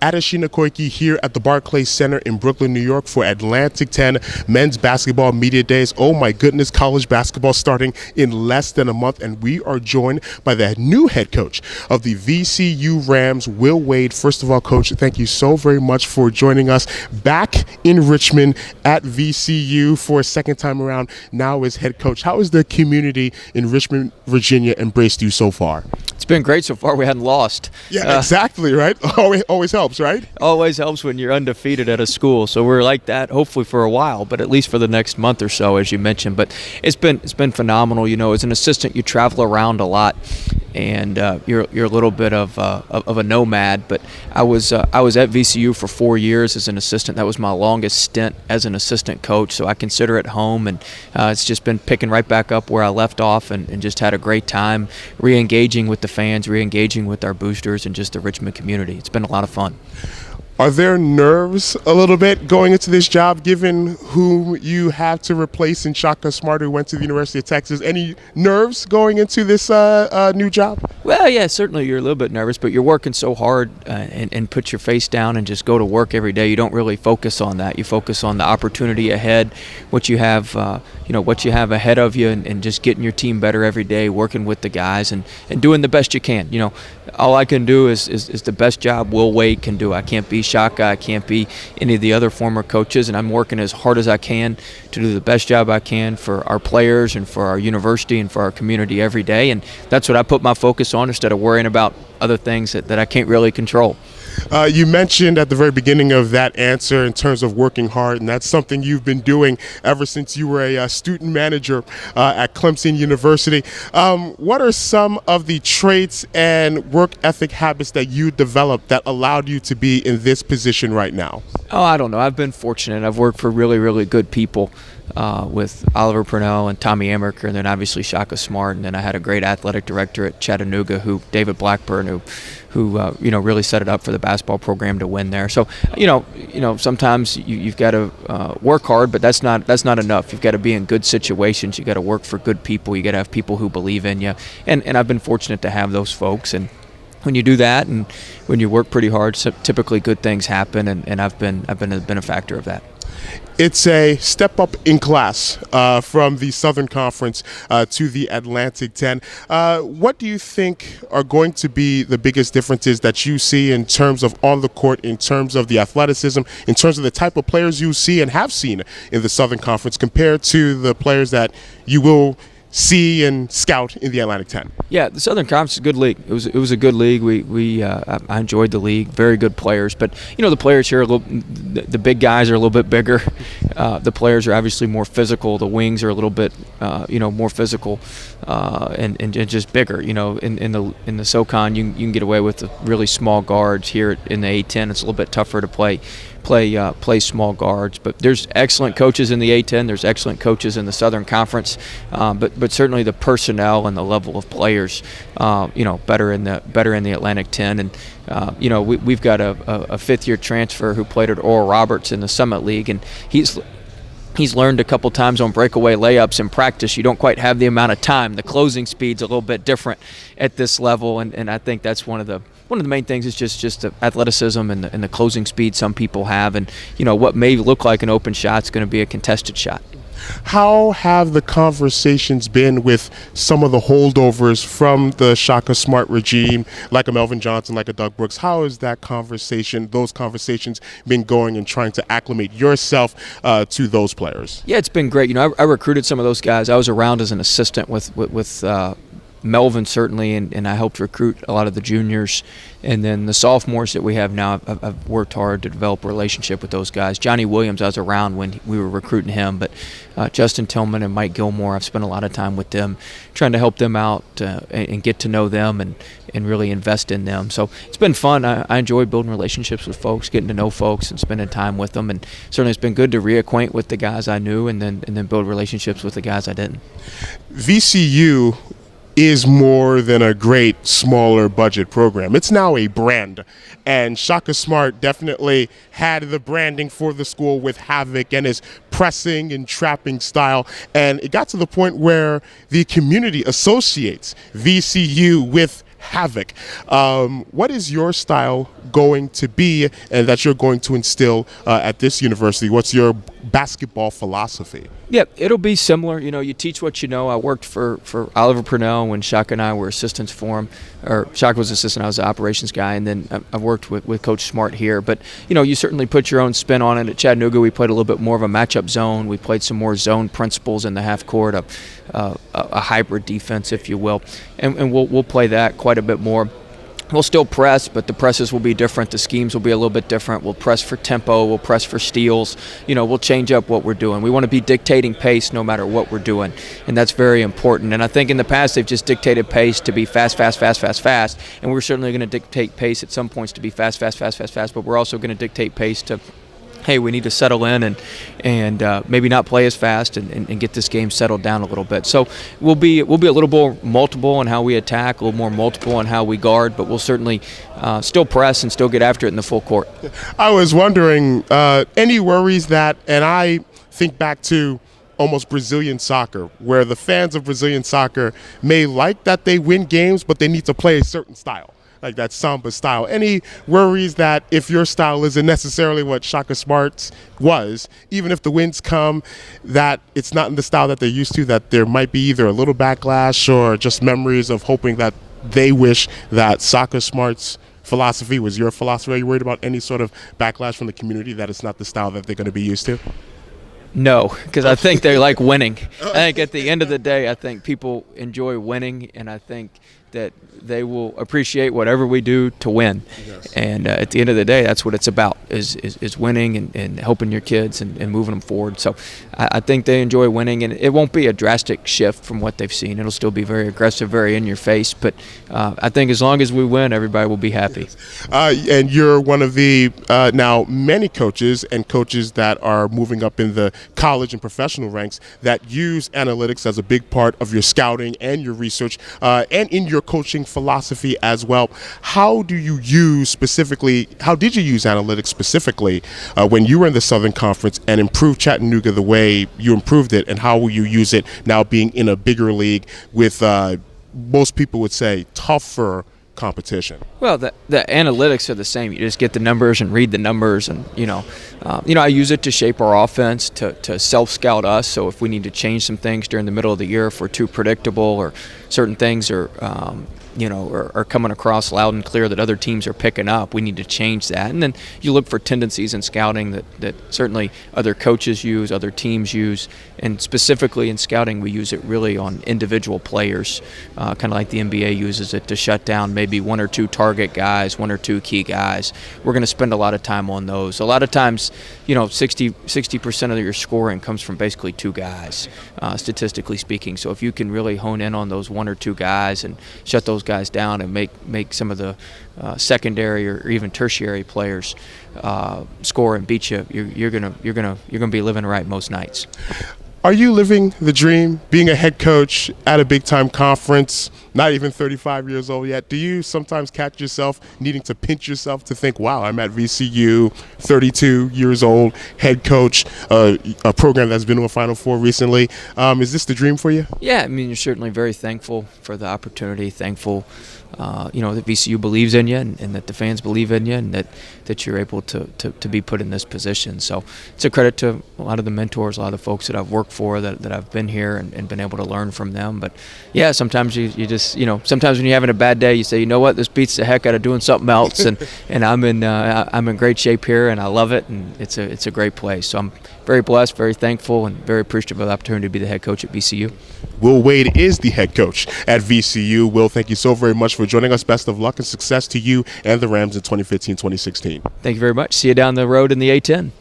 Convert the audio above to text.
Adesina Koiki here at the Barclays Center in Brooklyn, New York for Atlantic 10 Men's Basketball Media Days. Oh my goodness, college basketball starting in less than a month, and we are joined by the new head coach of the VCU Rams, Will Wade. First of all, Coach, thank you so very much for joining us back in Richmond at VCU for a second time around, now as head coach. How has the community in Richmond, Virginia embraced you so far? It's been great so far. We hadn't lost. Yeah, exactly, right? Always helps, right? Always helps when you're undefeated at a school. So we're like that, hopefully for a while, but at least for the next month or so, as you mentioned. But it's been phenomenal. You know, as an assistant, you travel around a lot, and you're a little bit of a nomad. But I was at VCU for 4 years as an assistant. That was my longest stint as an assistant coach. So I consider it home, and it's just been picking right back up where I left off, and just had a great time re-engaging with the fans, re-engaging with our boosters, and just the Richmond community. It's been a lot of fun. Are there nerves a little bit going into this job, given whom you have to replace in Shaka Smart, who went to the University of Texas? Any nerves going into this new job? Well, yeah, certainly you're a little bit nervous, but you're working so hard and put your face down and just go to work every day. You don't really focus on that. You focus on the opportunity ahead, what you have, what you have ahead of you, and just getting your team better every day, working with the guys and doing the best you can. You know, all I can do is the best job Will Wade can do. I can't be Shaka, I can't be any of the other former coaches, and I'm working as hard as I can to do the best job I can for our players and for our university and for our community every day, and that's what I put my focus on instead of worrying about other things that I can't really control. You mentioned at the very beginning of that answer in terms of working hard, and that's something you've been doing ever since you were a student manager at Clemson University. What are some of the traits and work ethic habits that you developed that allowed you to be in this position right now? Oh, I don't know. I've been fortunate. I've worked for really, really good people with Oliver Purnell and Tommy Amaker, and then obviously Shaka Smart, and then I had a great athletic director at Chattanooga, David Blackburn, who really set it up for the basketball program to win there. So sometimes you've got to work hard, but that's not enough. You've got to be in good situations. You got to work for good people. You got to have people who believe in you, and I've been fortunate to have those folks. And when you do that, and when you work pretty hard, typically good things happen, and I've been a benefactor of that. It's a step up in class from the Southern Conference to the Atlantic 10. What do you think are going to be the biggest differences that you see in terms of on the court, in terms of the athleticism, in terms of the type of players you see and have seen in the Southern Conference compared to the players that you will see and scout in the Atlantic 10? Yeah, the Southern Conference is a good league. It was a good league. I enjoyed the league. Very good players, but the players here the big guys are a little bit bigger. The players are obviously more physical. The wings are a little bit more physical and just bigger. In the SoCon you can get away with the really small guards. Here in the A-10 it's a little bit tougher to play small guards, but there's excellent coaches in the A-10. There's excellent coaches in the Southern Conference, but certainly the personnel and the level of players, better in the Atlantic 10. And we've got a fifth-year transfer who played at Oral Roberts in the Summit League, and he's learned a couple times on breakaway layups in practice. You don't quite have the amount of time. The closing speed's a little bit different at this level, and I think that's one of the main things is just the athleticism and the closing speed some people have, and what may look like an open shot is going to be a contested shot. How have the conversations been with some of the holdovers from the Shaka Smart regime, like a Melvin Johnson, like a Doug Brooks? How has those conversations been going and trying to acclimate yourself to those players? Yeah, it's been great. I recruited some of those guys. I was around as an assistant with Melvin, certainly, and I helped recruit a lot of the juniors. And then the sophomores that we have now, I've worked hard to develop a relationship with those guys. Johnny Williams, I was around when we were recruiting him, but Justin Tillman and Mike Gilmore, I've spent a lot of time with them, trying to help them out and get to know them and really invest in them. So it's been fun. I enjoy building relationships with folks, getting to know folks and spending time with them. And certainly it's been good to reacquaint with the guys I knew and then build relationships with the guys I didn't. VCU is more than a great smaller budget program. It's now a brand, and Shaka Smart definitely had the branding for the school with Havoc and his pressing and trapping style, and it got to the point where the community associates VCU with havoc. What is your style going to be, and that you're going to instill at this university? What's your basketball philosophy? Yeah, it'll be similar. You know, you teach what you know. I worked for Oliver Purnell when Shaka and I were assistants for him. Or Shaka was assistant, I was the operations guy, and then I've worked with Coach Smart here. But, you know, you certainly put your own spin on it. At Chattanooga, we played a little bit more of a matchup zone. We played some more zone principles in the half court, a hybrid defense, if you will. And we'll play that quite a bit more. We'll still press, but the presses will be different. The schemes will be a little bit different. We'll press for tempo. We'll press for steals. You know, we'll change up what we're doing. We want to be dictating pace no matter what we're doing, and that's very important. And I think in the past they've just dictated pace to be fast, and we're certainly going to dictate pace at some points to be fast, but we're also going to dictate pace to, hey, we need to settle in and maybe not play as fast and get this game settled down a little bit. So we'll be a little more multiple in how we attack, a little more multiple in how we guard, but we'll certainly still press and still get after it in the full court. I was wondering, any worries that, and I think back to almost Brazilian soccer, where the fans of Brazilian soccer may like that they win games, but they need to play a certain style, like that samba style. Any worries that if your style isn't necessarily what Shaka Smart's was, even if the wins come, that it's not in the style that they're used to, that there might be either a little backlash or just memories of hoping that they wish that Shaka Smart's philosophy was your philosophy? Are you worried about any sort of backlash from the community that it's not the style that they're going to be used to? No, because I think they like winning. I think at the end of the day, I think people enjoy winning, and I think that they will appreciate whatever we do to win. Yes. And at the end of the day, that's what it's about, is winning and helping your kids and moving them forward. So I think they enjoy winning, and it won't be a drastic shift from what they've seen. It'll still be very aggressive, very in your face, but I think as long as we win, everybody will be happy. Yes. And you're one of the now many coaches and coaches that are moving up in the college and professional ranks that use analytics as a big part of your scouting and your research and in your coaching philosophy as well. How did you use analytics specifically when you were in the Southern Conference and improved Chattanooga the way you improved it, and how will you use it now being in a bigger league with most people would say tougher competition? Well, the analytics are the same. You just get the numbers and read the numbers, and I use it to shape our offense, to self-scout us. So if we need to change some things during the middle of the year, if we're too predictable or certain things are coming across loud and clear that other teams are picking up, we need to change that. And then you look for tendencies in scouting that certainly other coaches use, other teams use, and specifically in scouting we use it really on individual players, kind of like the NBA uses it to shut down maybe one or two target guys, one or two key guys. We're going to spend a lot of time on those. A lot of times, 60% of your scoring comes from basically two guys, statistically speaking. So if you can really hone in on those one or two guys and shut those guys down and make some of the secondary or even tertiary players score and beat you, you're gonna be living right most nights. Are you living the dream, being a head coach at a big-time conference, not even 35 years old yet? Do you sometimes catch yourself needing to pinch yourself to think, wow, I'm at VCU, 32 years old, head coach, a program that's been to a Final Four recently. Is this the dream for you? Yeah, I mean, you're certainly very thankful for the opportunity, thankful that VCU believes in you and that the fans believe in you and that you're able to be put in this position. So it's a credit to a lot of the mentors, a lot of the folks that I've worked for, that I've been here and been able to learn from them. But yeah, sometimes you just, sometimes when you're having a bad day, you say, you know what, this beats the heck out of doing something else, and I'm in great shape here, and I love it, and it's a great place. So I'm very blessed, very thankful, and very appreciative of the opportunity to be the head coach at VCU. Will Wade is the head coach at VCU. Will, thank you so very much for joining us. Best of luck and success to you and the Rams in 2015-2016. Thank you very much. See you down the road in the A-10.